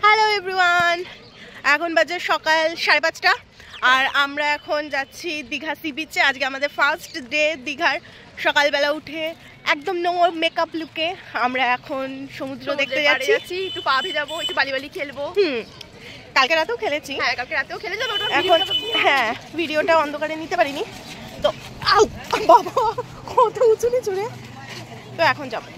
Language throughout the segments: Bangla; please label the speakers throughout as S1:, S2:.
S1: হ্যালো এভরিওয়ান, এখন বাজে সকাল 5:30 আর আমরা এখন যাচ্ছি দীঘা সি বিচে। আজকে আমাদের ফার্স্ট ডে দীঘার। সকালবেলা উঠে একদম নো মেকআপ লুকে আমরা এখন সমুদ্র দেখতে যাচ্ছি।
S2: একটু পা ভিজাবো, একটু বালি খেলবো।
S1: কালকে রাতেও খেলেছি।
S2: হ্যাঁ, কালকে রাতেও খেলে যাবো।
S1: এখন হ্যাঁ, ভিডিওটা অন্ধকারে নিতে পারিনি তো। বাবা কত উঁচু নিচু রে। তো এখন যাবো।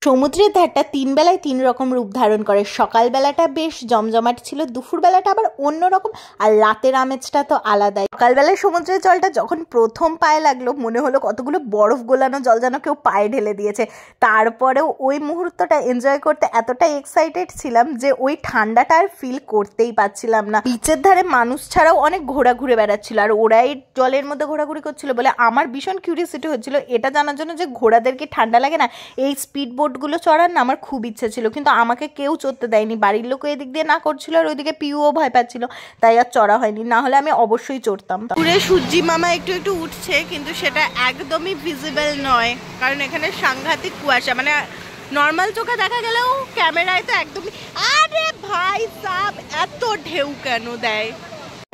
S1: সমুদ্রের ধারটা 3 বেলায় 3 রকম রূপ ধারণ করে। সকালবেলাটা বেশ জমজমাট ছিল, দুপুরবেলাটা আবার অন্যরকম, আর রাতের আমেজটা তো আলাদাই। সকালবেলায় সমুদ্রের জলটা যখন প্রথম পায়ে লাগলো মনে হলো কতগুলো বরফ গোলানো জল যেন কেউ পায়ে ঢেলে দিয়েছে। তারপরেও ওই মুহূর্তটা এনজয় করতে এতটাই এক্সাইটেড ছিলাম যে ওই ঠান্ডাটা আর ফিল করতেই পারছিলাম না। বিচের ধারে মানুষ ছাড়াও অনেক ঘোরা ঘুরে বেড়াচ্ছিল, আর ওরাই জলের মধ্যে ঘোরাঘুরি করছিল বলে আমার ভীষণ কিউরিয়াসিটি হচ্ছিল এটা জানার জন্য যে ঘোড়াদের কি ঠান্ডা লাগে না। এই স্পিড বোটগুলো চড়ার না আমার খুব ইচ্ছে ছিল, কিন্তু আমাকে কেউ চড়তে দেয়নি। বাড়ির লোক এদিক দিয়ে না করছিল আর ওইদিকে পিউও ভয় পাচ্ছিল, তাই আর চড়া হয়নি, না হলে আমি অবশ্যই চড়তাম। পুরে সূর্যি মামা একটু একটু উঠছে, কিন্তু সেটা একদমই ভিজিবল নয় কারণ এখানে সাংঘাতিক কুয়াশা। মানে নর্মাল চোখে দেখা গেলেও ক্যামেরায় তো একদমই। আরে ভাই সাব, এত ঢেউ কেন দেয়?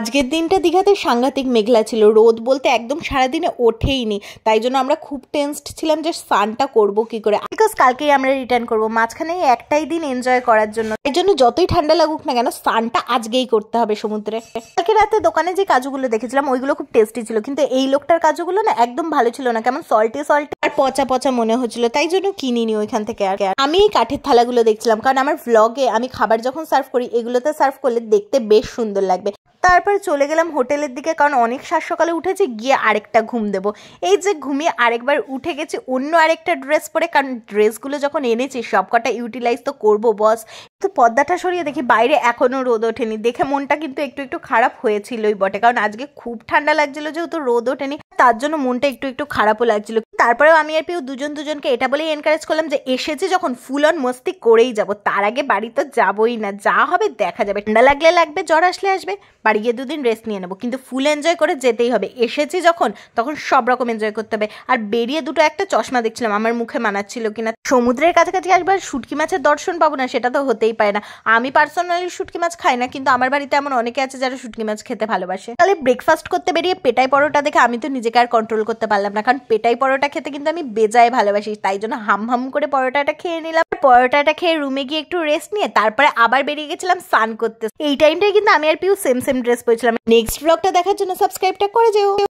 S1: আজকের দিনটা দীঘাতে সাংঘাতিক মেঘলা ছিল, রোদ বলতে একদম সারাদিনে ওঠেইনি। তাই জন্য আমরা খুব টেনসড ছিলাম যে স্নানটা করবো কি করে, বিকজ কালকেই আমরা রিটার্ন করবো। মাঝখানে একটাই দিন এনজয় করার জন্য, এই জন্য যতই ঠান্ডা লাগুক না কেন স্নানটা আজকেই করতে হবে সমুদ্রে। কালকে রাতে দোকানে যে কাজুগুলো দেখেছিলাম ওইগুলো খুব টেস্টি ছিল, কিন্তু এই লোকটার কাজুগুলো না একদম ভালো ছিল না, কেমন সল্টি আর পচা পচা মনে হচ্ছিল, তাই জন্য কিনিনি ওইখান থেকে। আর আমি এই কাঠের থালাগুলো দেখছিলাম কারণ আমার ভ্লগে আমি খাবার যখন সার্ভ করি এগুলোতে সার্ভ করলে দেখতে বেশ সুন্দর লাগবে। তারপর চলে গেলাম হোটেলের দিকে, কারণ অনেক সাত সকালে উঠেছি, গিয়ে আরেকটা ঘুম দেবো। এই যে ঘুমিয়ে আরেকবার উঠে গেছি অন্য আরেকটা ড্রেস পরে, কারণ ড্রেসগুলো যখন এনেছি সব কটা ইউটিলাইজ তো করবো বস। তো পর্দাটা সরিয়ে দেখি বাইরে এখনও রোদ ওঠেনি, দেখে মনটা কিন্তু একটু একটু খারাপ হয়েছিলই বটে, কারণ আজকে খুব ঠান্ডা লাগছিল যেহেতু রোদ ওঠেনি, তার জন্য মনটা একটু একটু খারাপও লাগছিল। তারপরেও আমি আর পিউ দুজনকে এটা বলেই এনকারেজ করলাম যে এসেছি যখন ফুল অন মস্তি করেই যাব, তার আগে বাড়ি তো যাবোই না, যা হবে দেখা যাবে, ঠান্ডা লাগলে লাগবে, জ্বর আসলে আসবে, বাড়ি গিয়ে 2 দিন রেস্ট নিয়ে নেবো, কিন্তু ফুল এনজয় করে যেতেই হবে। এসেছি যখন তখন সব রকম এনজয় করতে হবে। আর বেরিয়ে দুটো একটা চশমা দেখছিলাম আমার মুখে মানাচ্ছিল কিনা। সমুদ্রের কাছাকাছি আসবার শুটকি মাছের দর্শন পাবো না সেটা তো হতেই পারে না। আমি পার্সোনালি শুটকি মাছ খাই না, কিন্তু আমার বাড়িতে এমন অনেকে আছে যারা শুটকি মাছ খেতে ভালোবাসে। তাহলে ব্রেকফাস্ট করতে বেরিয়ে পেটাই পরোটা দেখে আমি তো নিজেকে আর কন্ট্রোল করতে পারলাম না, কারণ পেটাই পরোটা খেতে কিন্তু আমি বেজায় ভালোবাসি, তাই জন্য হাম করে পরোটাটা খেয়ে নিলাম। পরোটাটা খেয়ে রুমে গিয়ে একটু রেস্ট নিয়ে তারপরে আবার বেরিয়ে গেছিলাম স্নান করতে। এই টাইমটাই কিন্তু আমি আর পিউ সেম ড্রেস পরেছিলাম। নেক্সট ব্লগটা দেখার জন্য সাবস্ক্রাইবটা করে যেও।